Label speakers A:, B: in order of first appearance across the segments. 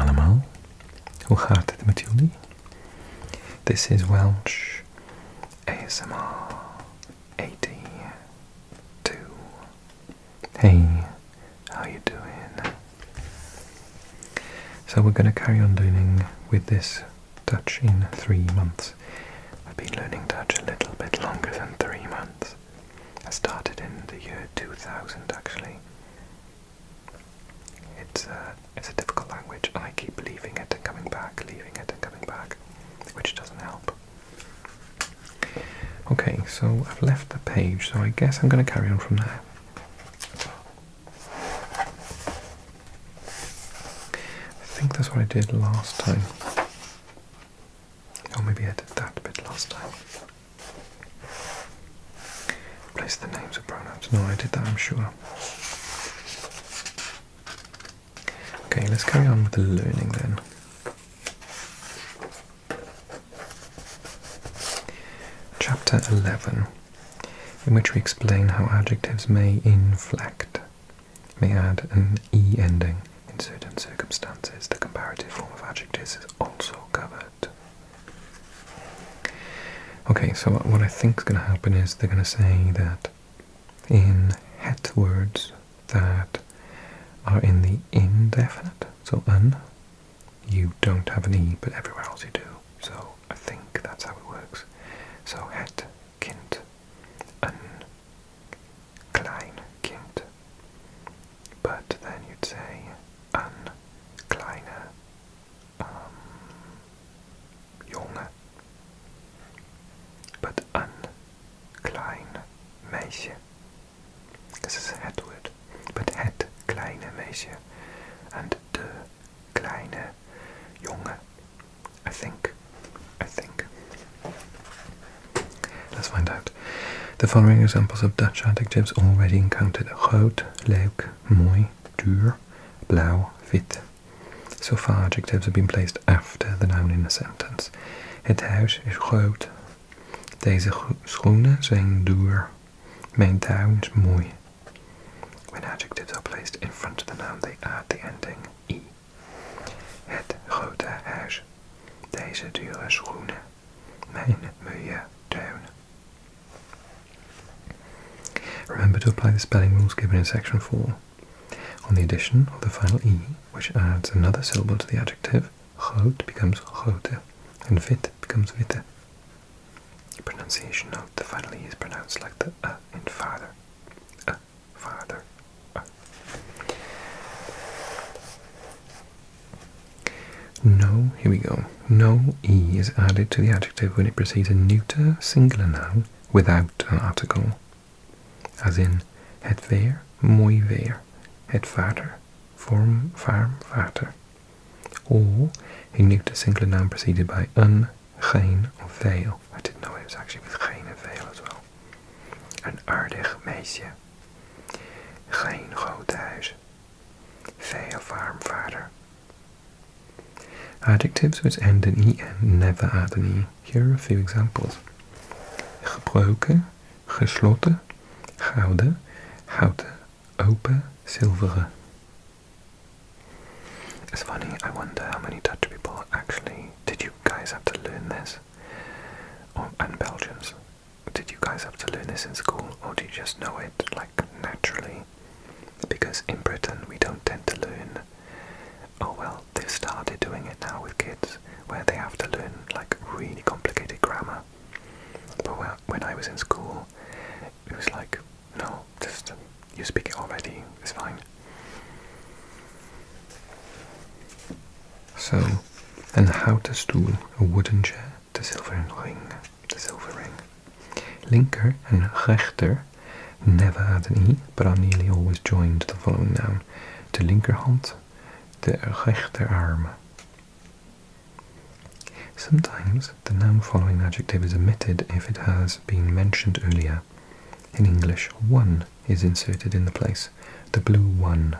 A: allemaal. Hoe gaat het met jullie? This is Welsh ASMR 82. Hey, how you doing? So we're going to carry on learning with this Dutch in 3 months. I've been learning Dutch a little bit longer than 3 months. I started in the year 2000 actually. It's a difficult language and I keep leaving it and coming back, leaving it and coming back, which doesn't help. Okay, so I've left the page, so I guess I'm going to carry on from now. I think that's what I did last time. Or maybe I did that bit last time. Replace the names with pronouns. No, I did that, I'm sure. Okay, let's carry on with the learning then. Chapter 11, in which we explain how adjectives may inflect, may add an E ending in certain circumstances. The comparative form of adjectives is also covered. Okay, so what I think is going to happen is they're going to say that in het words that are in the indefinite, so you don't have an E, but everywhere else you do. So I think that's how it works. So het kind, een klein kind. But then you'd say een kleine jongen. But een klein meisje. This is a het word. But het kleine meisje and de kleine jongen. I think. Let's find out. The following examples of Dutch adjectives already encountered: groot, leuk, mooi, duur, blauw, wit. So far adjectives have been placed after the noun in a sentence. Het huis is groot. Deze schoenen zijn duur. Mijn tuin is mooi. When adjectives are placed in front of the noun, they add the ending I. Het grote huis. Deze dure schoenen. Mijn mooie tuin. Remember to apply the spelling rules given in section 4. On the addition of the final E, which adds another syllable to the adjective, groot becomes grote, and wit becomes witte. Pronunciation note: the final E is pronounced like the in father. Father. No, here we go. No E is added to the adjective when it precedes a neuter singular noun without an article. As in, het weer, mooi weer. Het vader, warm water. Or a neuter singular noun preceded by een, geen, or veel. I didn't know it was actually with geen and veel as well. Een aardig meisje. Geen groot huis. Veel warm vader. Adjectives which end in E and never add an E. Here are a few examples. Gebroken, gesloten, gouden, houten, open, zilveren. It's funny, I wonder how many Dutch people actually, did you guys have to learn this? And Belgians, did you guys have to learn this in school, or do you just know it like naturally? Because in Britain we don't tend to learn, oh well, they've started doing it now with kids, where they have to learn like really complicated grammar. But when I was in school, it was like, no, just you speak it already, it's fine. So, een houten stoel, a wooden chair, the silver ring. Linker and rechter never add an E, but are nearly always joined to the following noun. De linkerhand, de rechterarm. Sometimes the noun following an adjective is omitted if it has been mentioned earlier. In English, one is inserted in the place, the blue one.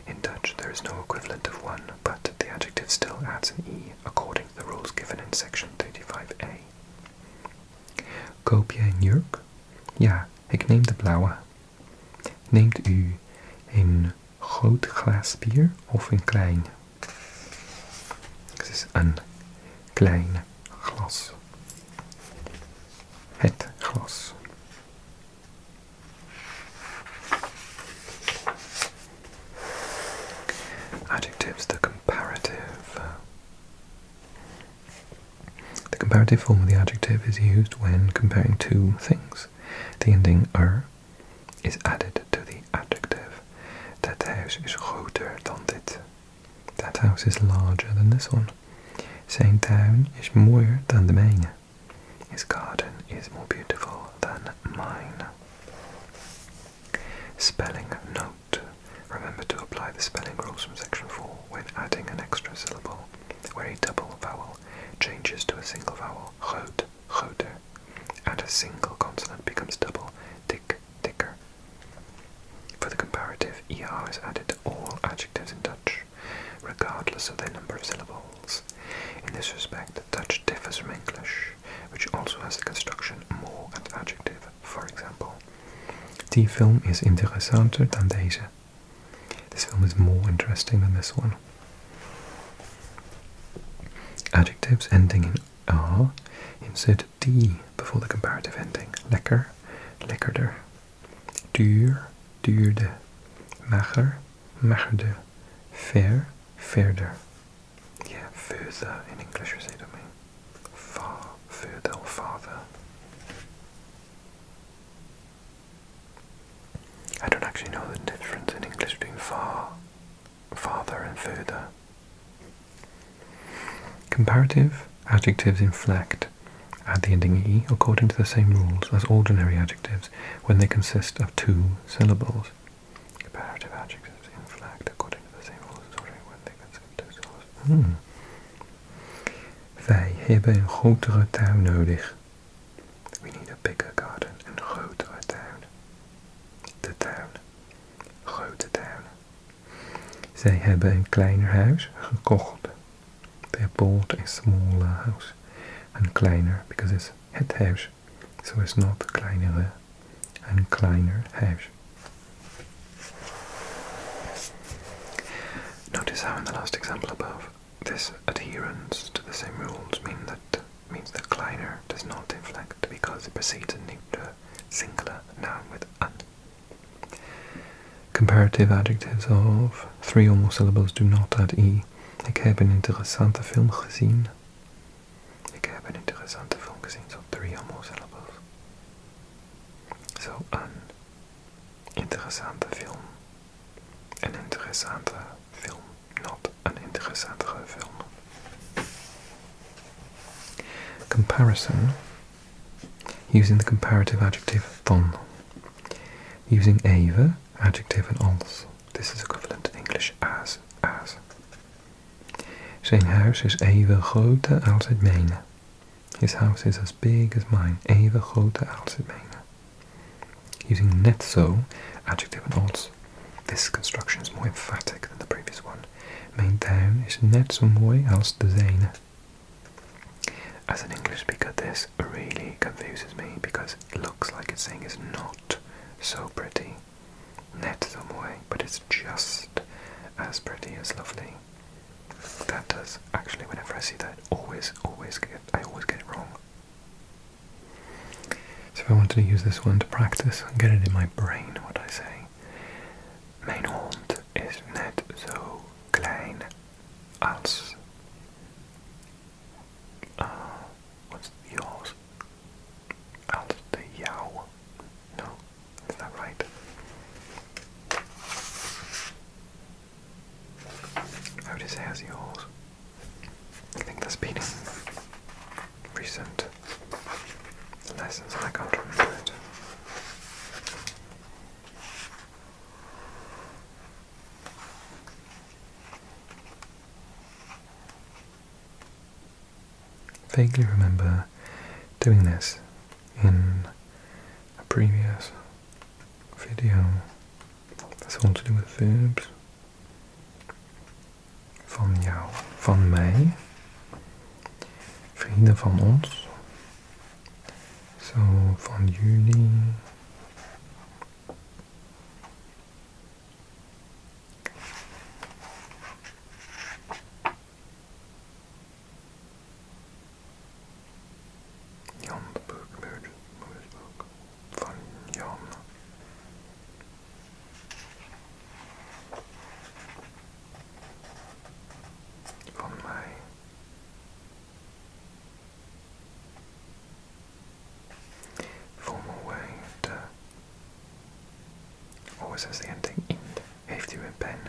A: In Dutch, there is no equivalent of one, but the adjective still adds an E according to the rules given in section 35a. Koop je een jurk? Ja, ik neem de blauwe. Neemt u een groot glas bier of een klein? is een klein glas. Het glas. Adjectives, the comparative. The comparative form of the adjective is used when comparing two things. The ending er is added to the adjective. Dat huis is groter dan dit. That house is larger than this one. Zijn tuin is mooier dan de mijne. His garden is more beautiful than mine. Spelling note. Remember to apply the spelling rules from section 4 when adding an extra syllable, where a double vowel changes to a single vowel, groot, groter, and a single consonant becomes double, dik, dikker. For the comparative, er is added to all adjectives in Dutch, regardless of their number of syllables. In this respect, Dutch differs from English, which also has the construction more and adjective. For example, die film is interessanter dan deze. This film is more interesting than this one. Adjectives ending in a, insert die before the comparative ending. Lekker, lekkerder. Duur, duurde. Mager, magerde. Ver, verder. Yeah, further in English we say that mean. Far, further or farther. I don't actually know the difference in English between far, farther and further. Comparative adjectives inflect at the ending e according to the same rules as ordinary adjectives when they consist of two syllables. Comparative adjectives inflect according to the same rules as ordinary when they consist of two syllables. Wij hebben een grotere tuin nodig. We need a bigger garden. Een grotere tuin. De tuin. Grote tuin. Zij hebben een kleiner huis gekocht. They bought a smaller house. Een kleiner, because it's het huis. So it's not kleinere. Een kleiner huis. Notice how in the last example above, this adherence to the same rules means that kleiner does not inflect because it precedes a neuter singular noun with an. Comparative adjectives of 3 or more syllables do not add e. Ik heb een interessante film gezien. Ik heb een interessante film gezien. So 3 or more syllables. So een interessante film. Een interessante film. Not an interessantere film. Comparison. Using the comparative adjective van. Using even, adjective and als. This is equivalent in English as. Zijn huis is even groot als het mijne. His house is as big as mine. Even groot als het mijne. Using net zo, adjective and als. This construction is more emphatic than the previous one. Mijn tuin is net zo mooi als de zijne. As an English speaker, this really confuses me because it looks like it's saying it's not so pretty. Net zo mooi, but it's just as pretty as lovely. That does actually, whenever I see that, I always get it wrong. So if I wanted to use this one to practice and get it in my brain, what I say. Mijn hond is net zo klein als. What's yours? Als de jouw. No, is that right? How would you say as yours? I think that's been in recent lessons and I can't remember it. Vaguely remember doing this in a previous video. That's all to do with verbs. Van jou, van mij, vrienden van ons, zo van jullie, is de ending in. Heeft u een pen?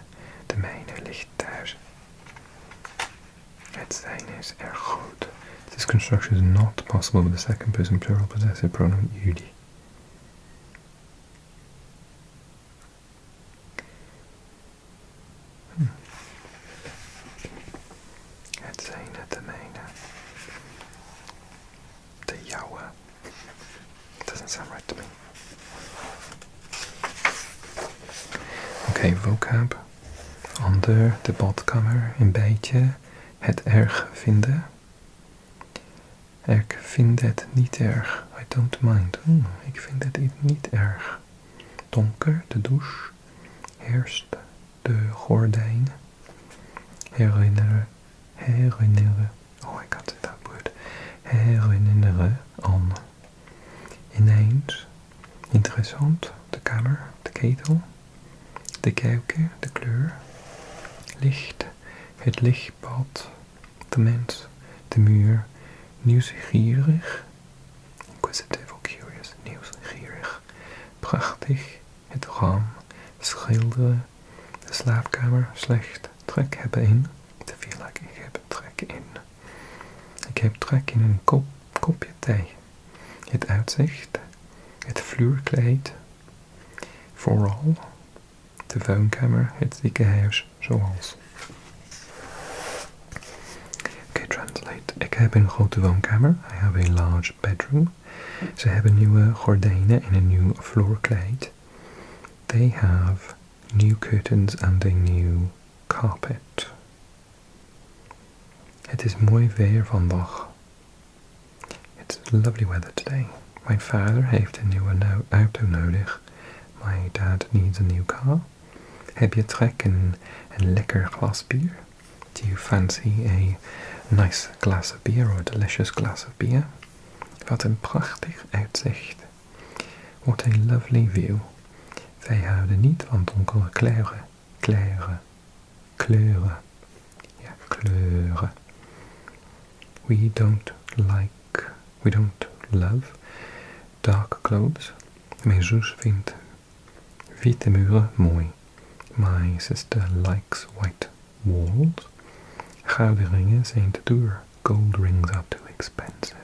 A: De mijne ligt thuis. Het zijn is erg goed. This construction is not possible with the second person plural possessive pronoun jullie. Het zijn de mijne. De jouwe. Doesn't sound right to me. Okay, vocab. Onder de badkamer een beetje. Het erg vinden. Ik vind het niet erg. I don't mind. Ik vind het niet erg. Donker, de douche. Heerst, de gordijn. Herinneren. Oh, I can't say that word. Herinneren aan. Ineens. Interessant. De kamer, de ketel. De keuken, de kleur. Licht. Het lichtbad. De mens. De muur. Nieuwsgierig. Inquisitive or curious. Nieuwsgierig. Prachtig. Het raam. Schilderen. De slaapkamer. Slecht. Trek hebben in. Te veel like ik heb trek in. Ik heb trek in een kopje thee. Het uitzicht. Het vloerkleed. Vooral. De woonkamer. Het ziekenhuis. Zoals. Translate. Ik heb een grote woonkamer. I have a large bedroom. Ze hebben nieuwe gordijnen en een nieuw vloerkleed. They have new curtains and a new carpet. Het is mooi weer vandaag. It's lovely weather today. Mijn vader heeft een nieuwe auto nodig. My dad needs a new car. Heb je trek in een lekker glas bier? Do you fancy a nice glass of beer or a delicious glass of beer? Wat een prachtig uitzicht. What a lovely view. Wij houden niet van donkere kleuren. Kleuren. Ja, kleuren. We don't love dark clothes. Mijn zus vindt witte muren mooi. My sister likes white walls. Gouden ringen zijn te duur. Gold rings are too expensive.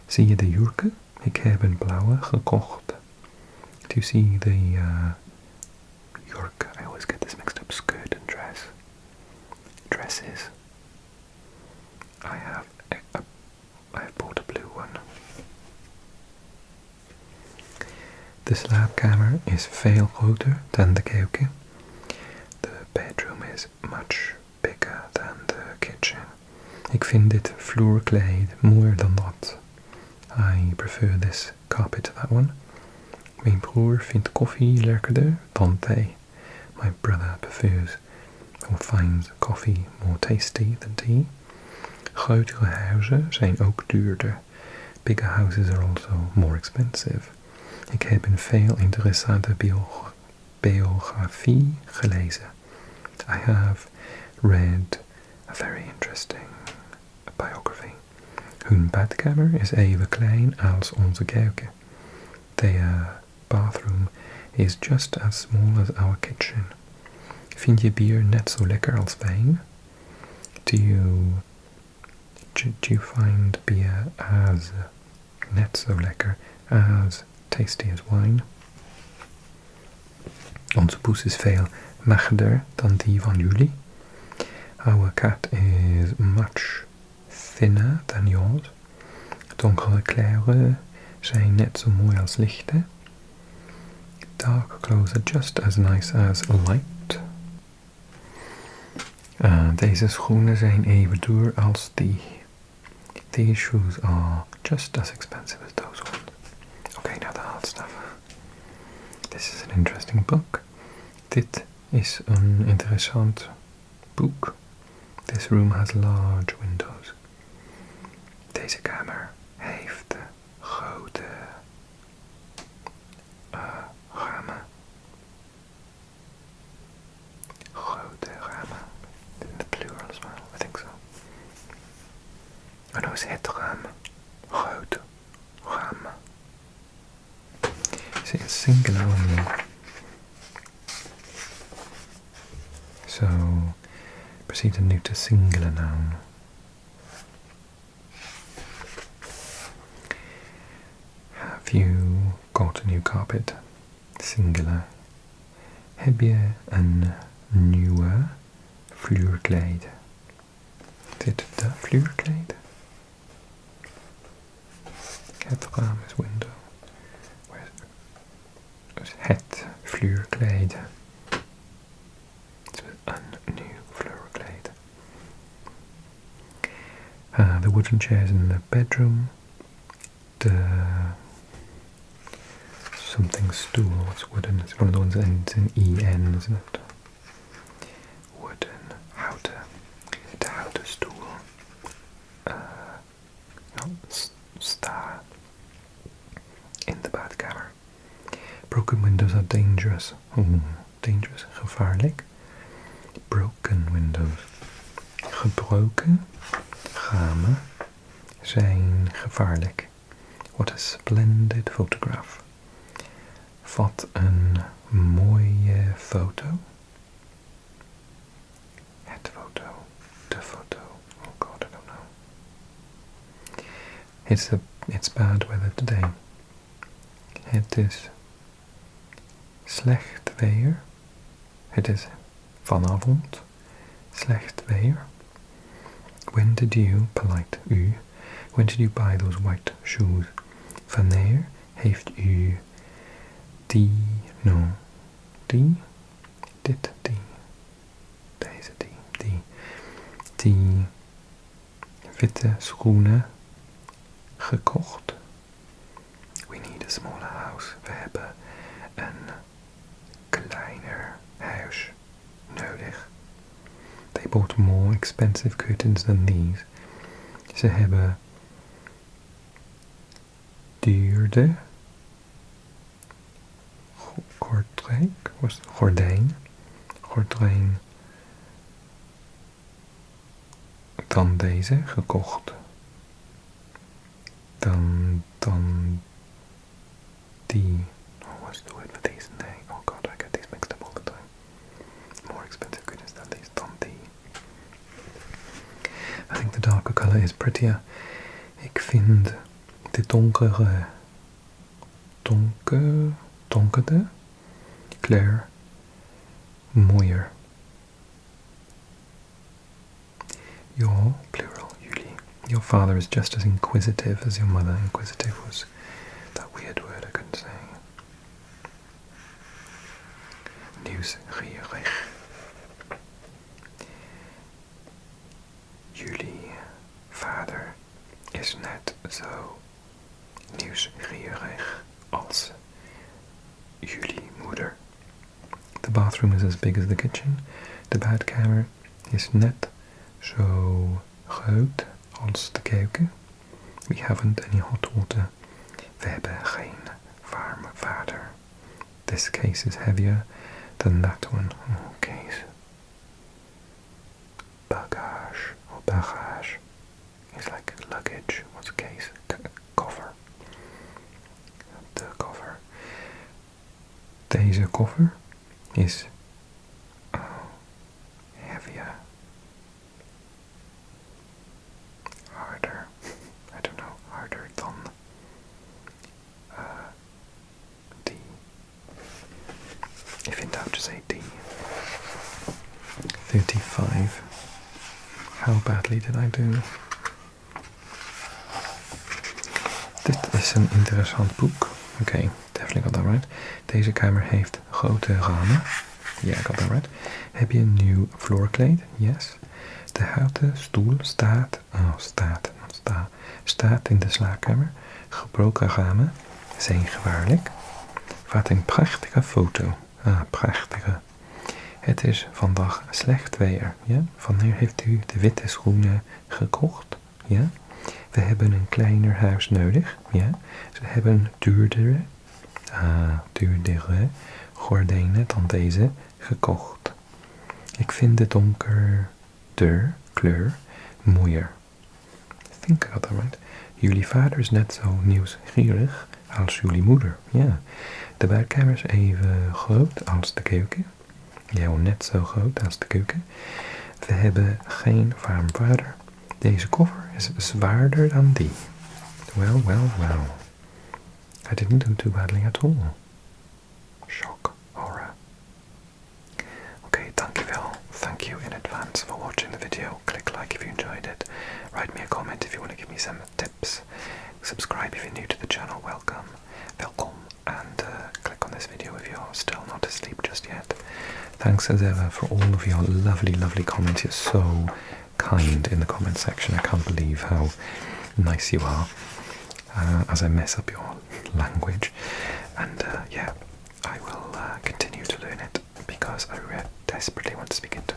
A: Zie je de jurken? Ik heb een blauwe gekocht. Do you see the jurk? I always get this mixed up. Skirt and dress. Dresses. I have bought a blue one. De slaapkamer is veel groter dan de keuken. The bedroom is much bigger than the kitchen. Ik vind dit vloerkleed mooier dan dat. I prefer this carpet to that one. Mijn broer vindt koffie lekkerder dan thee. My brother prefers or finds coffee more tasty than tea. Grotere huizen zijn ook duurder. Bigger houses are also more expensive. Ik heb een veel interessante biografie gelezen. I have read a very interesting biography. Hun badkamer is even klein als onze keuken. Their bathroom is just as small as our kitchen. Vind je bier net zo lekker als wijn? Do you find beer as net zo lekker as tasty as wine? Onze poes is veel magerder dan die van jullie. Our cat is much thinner than yours. Donkere kleuren zijn net zo mooi als lichte. Dark clothes are just as nice as light. Deze schoenen zijn even duur als die. These shoes are just as expensive as those ones. Okay, now the hard stuff. This is an interesting book. Dit is een interessant boek. This room has large windows. Deze kamer heeft grote ramen. Grote ramen. In the plural as well, I think so. Oh no, it's het raam. Groot raam. See, it's singular only. So, proceeden nu to singular noun. Have you got a new carpet? Singular. Heb je een nieuwe vloerkleed? Is dit de vloerkleed? Het raam is window. Dus het vloerkleed. Een nieuw vloerkleed. The wooden chairs in the bedroom. The something stool. What's wooden? It's one of the ones that ends in en, isn't it? Wooden. Houten. De houten stoel. Sta. In de badkamer. Broken windows are dangerous. Dangerous. Gevaarlijk. Broken windows. Gebroken ramen zijn gevaarlijk. What a splendid photograph. Wat een mooie foto. Het foto. De foto. Oh god, I don't know. It's bad weather today. Het is slecht weer. Het is vanavond slecht weer. When did you, polite u, when did you buy those white shoes? Wanneer heeft u die, dit, deze, die witte schoenen gekocht? We need a smaller house. We hebben een kleiner huis nodig. They bought more expensive curtains than these. Ze hebben duurder gordijn dan deze gekocht. Dan die. What's the word for these? Nee. Oh god, I get these mixed up all the time. More expensive curtains than these. Dan die. I think the darker color is prettier. Ik vind de donkere kleur mooier. Plural, jullie. Your father is just as inquisitive as your mother. Inquisitive was that weird word I couldn't say. Nieuwsgierig. Jullie vader is net zo nieuwsgierig als jullie moeder. The bathroom is as big as the kitchen. De badkamer is net zo groot als de keuken. We haven't any hot water. We hebben geen warme water. This case is heavier than that one. Oh, case. Bagage or bagage is like luggage. What's case? Koffer. De koffer. Deze koffer is heavier. Harder. I don't know. Harder dan die. If in doubt, just say D. 35. How badly did I do? Dit is een interessant boek. Okay, definitely got that right. Deze kamer heeft grote ramen. Yeah, I got that right. Heb je een nieuw vloerkleed? Yes. De houten stoel staat in de slaapkamer. Gebroken ramen zijn gevaarlijk. Wat een prachtige foto. Prachtige. Het is vandaag slecht weer. Ja? Wanneer heeft u de witte schoenen gekocht? Ja? We hebben een kleiner huis nodig. Ja? Ze hebben duurdere gordijnen dan deze gekocht. Ik vind de donkerder kleur mooier. I think I got that right. Jullie vader is net zo nieuwsgierig als jullie moeder. Ja. De badkamer is even groot als de keuken. Ja, net zo groot als de keuken. We hebben geen warm water. Deze koffer is zwaarder dan die. Well, well, well. I didn't do too badly at all. Shock, horror. Okay, dankjewel. Thank you in advance for watching the video. Click like if you enjoyed it. Write me a comment if you want to give me some tips. Subscribe if you're new to the channel. Welcome. And click on this video if you're still not asleep just yet. Thanks as ever for all of your lovely comments. You're so kind in the comment section. I can't believe how nice you are as I mess up your language. And yeah, I will continue to learn it because I desperately want to speak it.